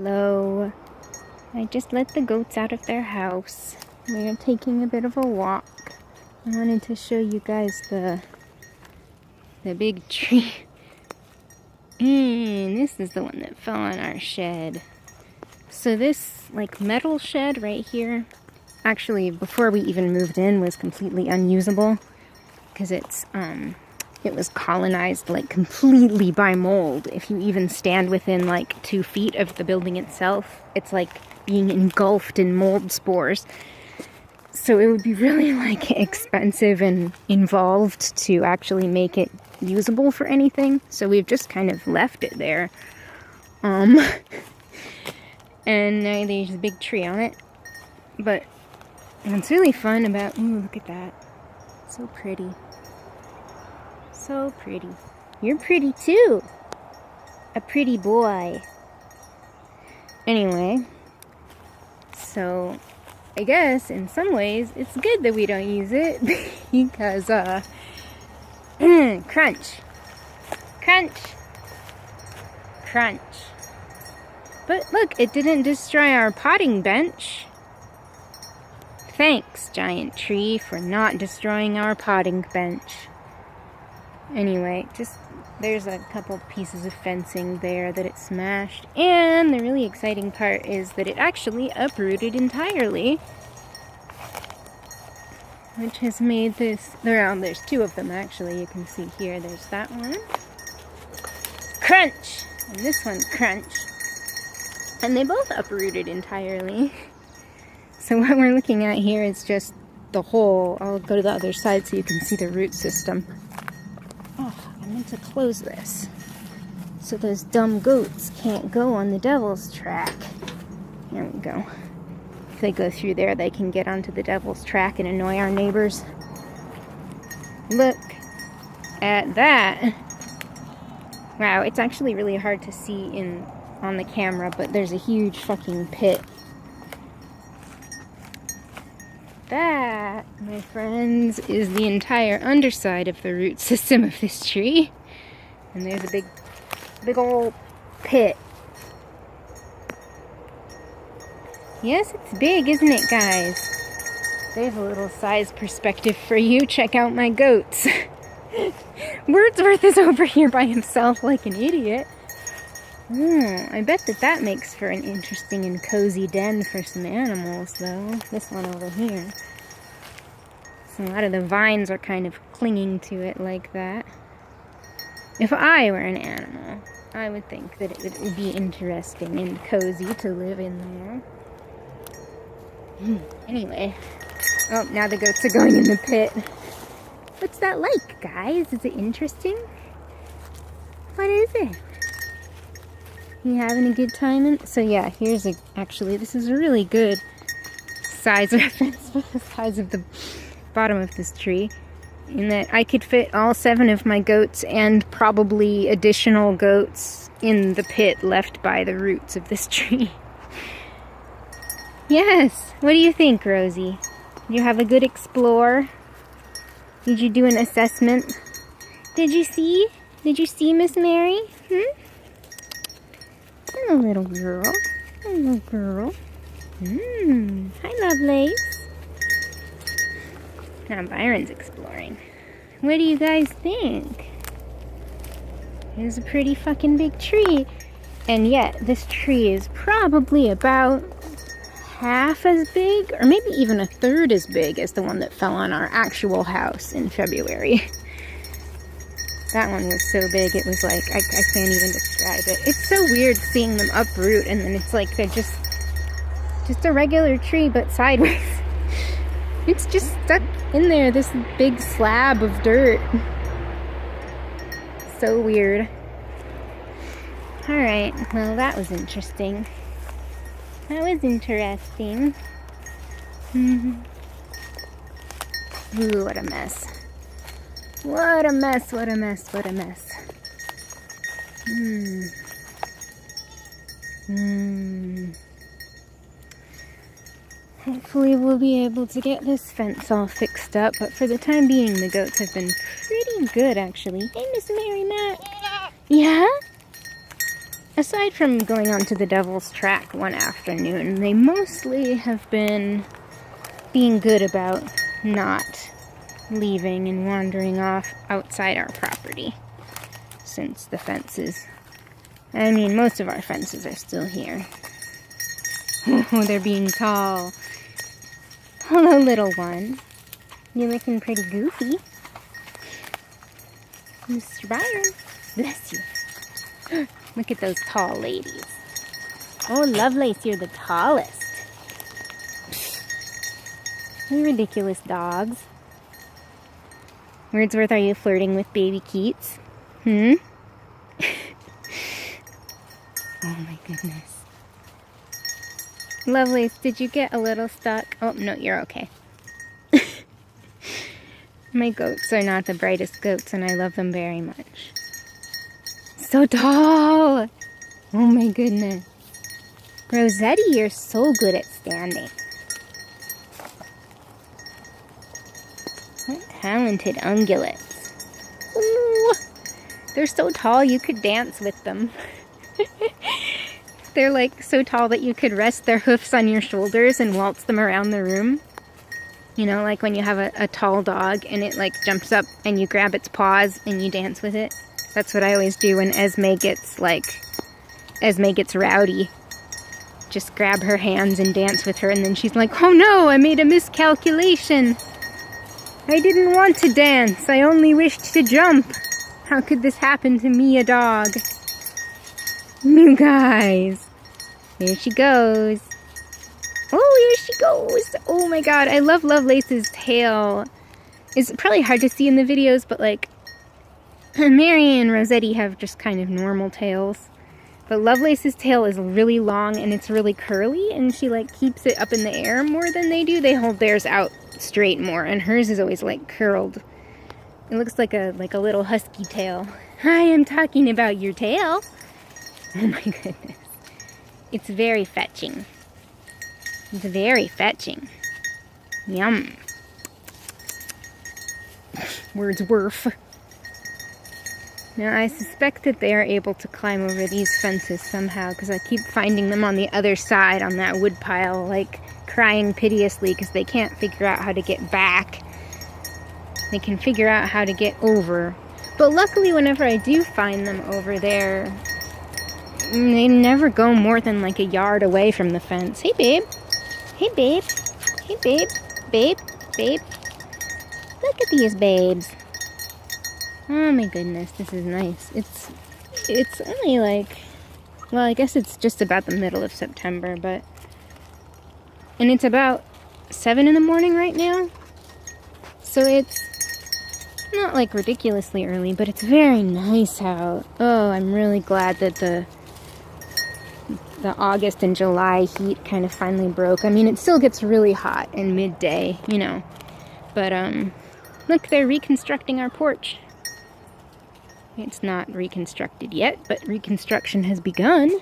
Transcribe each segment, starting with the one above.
Hello. I just let the goats out of their house. We are taking a bit of a walk. I wanted to show you guys the big tree. And this is the one that fell on our shed. So this like metal shed right here, actually before we even moved in, was completely unusable because it was colonized like completely by mold. If you even stand within like 2 feet of the building itself, it's like being engulfed in mold spores. So it would be really like expensive and involved to actually make it usable for anything. So we've just kind of left it there. And now there's a big tree on it. But what's really fun about, ooh, look at that. So pretty. So pretty. You're pretty too. A pretty boy. Anyway, so I guess in some ways it's good that we don't use it because crunch. Crunch. Crunch. But look, it didn't destroy our potting bench. Thanks, giant tree, for not destroying our potting bench. Anyway, just there's a couple pieces of fencing there that it smashed. And the really exciting part is that it actually uprooted entirely. Which has made this, there's 2 of them actually, you can see here. There's that one. Crunch! And this one, crunch. And they both uprooted entirely. So what we're looking at here is just the hole. I'll go to the other side so you can see the root system. Oh, I meant to close this so those dumb goats can't go on the devil's track. There we go. If they go through there, they can get onto the devil's track and annoy our neighbors. Look at that. Wow, it's actually really hard to see on the camera, but there's a huge fucking pit. That, my friends, is the entire underside of the root system of this tree. And there's a big old pit. Yes, it's big, isn't it, guys? There's a little size perspective for you. Check out my goats. Wordsworth is over here by himself like an idiot. I bet that makes for an interesting and cozy den for some animals, though. This one over here. So a lot of the vines are kind of clinging to it like that. If I were an animal, I would think that it would be interesting and cozy to live in there. Anyway. Oh, now the goats are going in the pit. What's that like, guys? Is it interesting? What is it? You having a good time? So yeah, actually, this is a really good size reference for the size of the bottom of this tree. In that I could fit all 7 of my goats and probably additional goats in the pit left by the roots of this tree. Yes, what do you think, Rosie? Did you have a good explore? Did you do an assessment? Did you see? Did you see Miss Mary? Hello, little girl. Hello, girl. Hi, Lovelace. Now Byron's exploring. What do you guys think? It's a pretty fucking big tree. And yet, this tree is probably about half as big, or maybe even a third as big as the one that fell on our actual house in February. That one was so big, it was like, I can't even describe it. It's so weird seeing them uproot, and then it's like they're just a regular tree, but sideways. It's just stuck in there, this big slab of dirt. So weird. Alright, well that was interesting. That was interesting. Ooh, what a mess. What a mess, what a mess, what a mess. Hopefully we'll be able to get this fence all fixed up, but for the time being the goats have been pretty good actually. Hey, Miss Mary Mac. Yeah? aside from going onto the Devil's Track one afternoon, they mostly have been being good about not leaving and wandering off outside our property since the fences. I mean, most of our fences are still here. Oh, they're being tall. Hello, little one. You're looking pretty goofy. Mr. Byron, bless you. Look at those tall ladies. Oh, Lovelace, you're the tallest. You ridiculous dogs. Wordsworth, are you flirting with baby Keats? Oh my goodness. Lovelace, did you get a little stuck? Oh, no, you're okay. My goats are not the brightest goats, and I love them very much. So tall! Oh my goodness. Rossetti, you're so good at standing. What talented ungulates. Ooh, they're so tall you could dance with them. They're like so tall that you could rest their hoofs on your shoulders and waltz them around the room. You know, like when you have a tall dog and it like jumps up and you grab its paws and you dance with it. That's what I always do when Esme gets rowdy. Just grab her hands and dance with her, and then she's like, oh no, I made a miscalculation. I didn't want to dance. I only wished to jump. How could this happen to me, a dog? You guys. Here she goes. Oh, here she goes. Oh my god, I love Lovelace's tail. It's probably hard to see in the videos, but like, Mary and Rossetti have just kind of normal tails. But Lovelace's tail is really long and it's really curly, and she like keeps it up in the air more than they do. They hold theirs out straight more, and hers is always like curled. It looks like a little husky tail. Hi, I'm talking about your tail. Oh my goodness. It's very fetching. It's very fetching. Yum. Wordsworth. Now, I suspect that they are able to climb over these fences somehow, because I keep finding them on the other side on that wood pile, like crying piteously because they can't figure out how to get back. They can figure out how to get over. But luckily, whenever I do find them over there, they never go more than like a yard away from the fence. Hey, babe. Hey, babe. Hey, babe. Babe. Babe. Look at these babes. Oh my goodness, this is nice. It's only like, well, I guess it's just about the middle of September, but, and it's about 7 in the morning right now. So it's not like ridiculously early, but it's very nice out. Oh, I'm really glad that the August and July heat kind of finally broke. I mean, it still gets really hot in midday, you know, but look, they're reconstructing our porch. It's not reconstructed yet, but reconstruction has begun.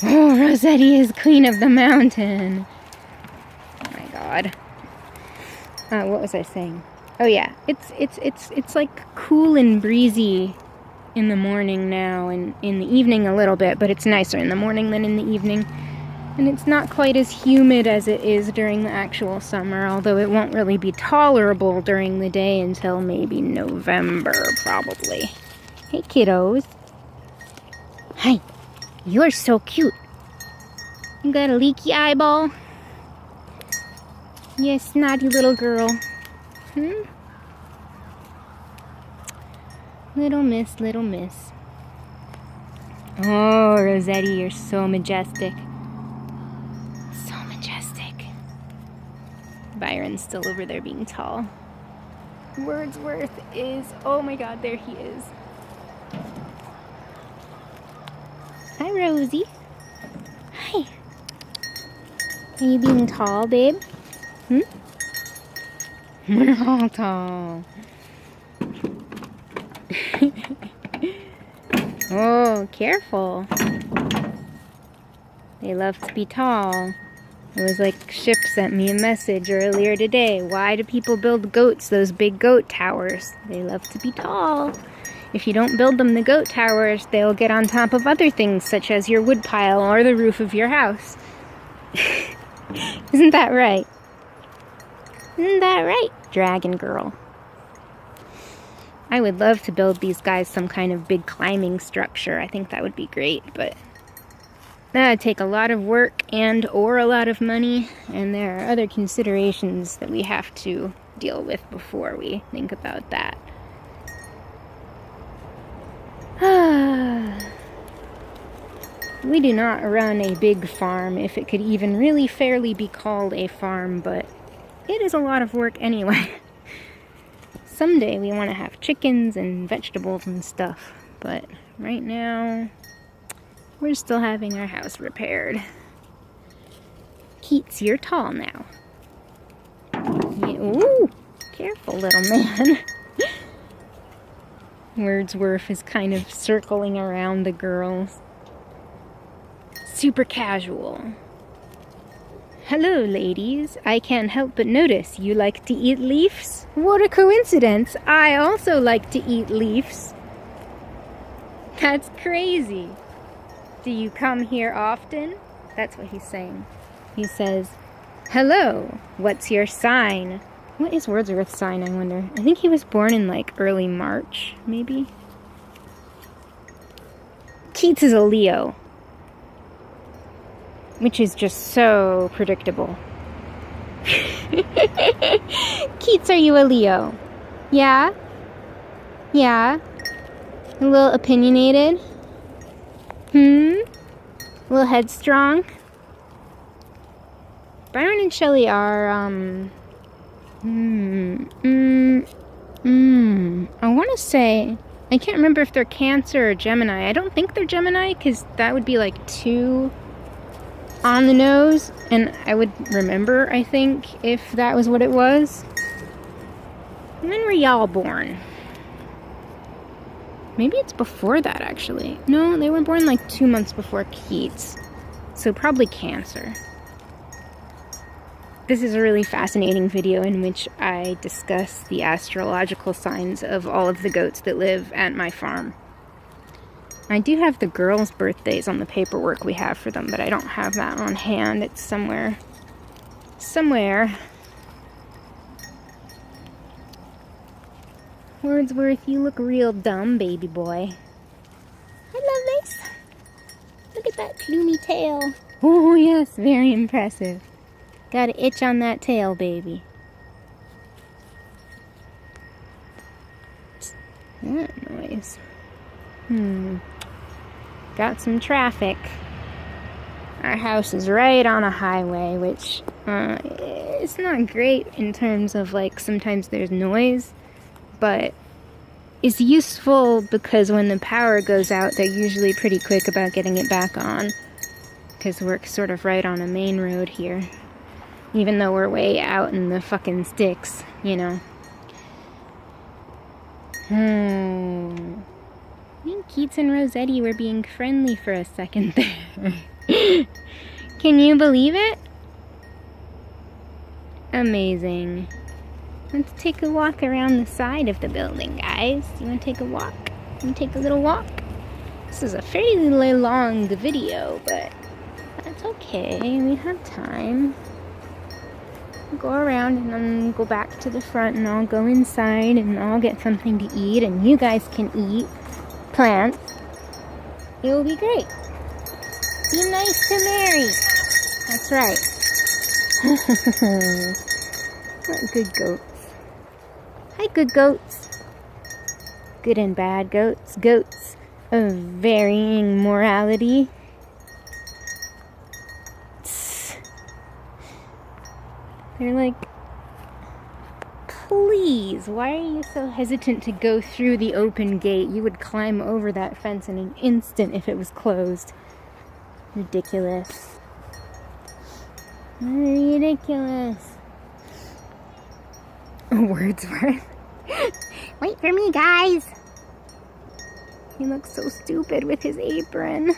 Oh, Rossetti is queen of the mountain. Oh my god. What was I saying? Oh yeah, it's like cool and breezy in the morning now, and in the evening a little bit, but it's nicer in the morning than in the evening. And it's not quite as humid as it is during the actual summer, although it won't really be tolerable during the day until maybe November, probably. Hey, kiddos. Hi. You're so cute. You got a leaky eyeball? You snotty little girl. Little miss, little miss. Oh, Rossetti, you're so majestic. Byron's still over there being tall. Wordsworth is, oh my god, there he is. Hi, Rosie. Hi. Are you being tall, babe? We're all tall. Oh, careful. They love to be tall. It was like Ship sent me a message earlier today. Why do people build goats, those big goat towers? They love to be tall. if you don't build them the goat towers, they'll get on top of other things, such as your wood pile or the roof of your house. Isn't that right? Isn't that right, Dragon Girl? I would love to build these guys some kind of big climbing structure. I think that would be great, but that would take a lot of work or a lot of money, and there are other considerations that we have to deal with before we think about that. We do not run a big farm, if it could even really fairly be called a farm, but it is a lot of work anyway. Someday we want to have chickens and vegetables and stuff, but right now we're still having our house repaired. Keats, you're tall now. Yeah, ooh, careful, little man. Wordsworth is kind of circling around the girls. Super casual. Hello, ladies. I can't help but notice you like to eat leaves. What a coincidence. I also like to eat leaves. That's crazy. Do you come here often? That's what he's saying. He says, hello, what's your sign? What is Wordsworth's sign, I wonder? I think he was born in like early March, maybe? Keats is a Leo. Which is just so predictable. Keats, are you a Leo? Yeah? Yeah? A little opinionated? A little headstrong? Byron and Shelley are, I want to say, I can't remember if they're Cancer or Gemini. I don't think they're Gemini, because that would be like too on the nose, and I would remember, I think, if that was what it was. When were y'all born? Maybe it's before that, actually. No, they were born like 2 months before Keats. So probably Cancer. This is a really fascinating video in which I discuss the astrological signs of all of the goats that live at my farm. I do have the girls' birthdays on the paperwork we have for them, but I don't have that on hand. It's somewhere. Wordsworth, you look real dumb, baby boy. Hi, Lovelace. Look at that plumy tail. Oh, yes, very impressive. Got an itch on that tail, baby. What's that noise? Got some traffic. Our house is right on a highway, which it's not great in terms of, like, sometimes there's noise, but it's useful because when the power goes out, they're usually pretty quick about getting it back on, because we're sort of right on a main road here, even though we're way out in the fucking sticks, you know. I think Keats and Rossetti were being friendly for a second there. Can you believe it? Amazing. Let's take a walk around the side of the building, guys. You want to take a walk? You want to take a little walk? This is a fairly long video, but that's okay. We have time. We'll go around and then go back to the front, and I'll go inside and I'll get something to eat, and you guys can eat plants. It will be great. Be nice to Mary. That's right. What good goats. Hi, good goats. Good and bad goats. Goats of varying morality. They're like, please, why are you so hesitant to go through the open gate? You would climb over that fence in an instant if it was closed. Ridiculous. Ridiculous. Wordsworth. Wait for me, guys. He looks so stupid with his apron.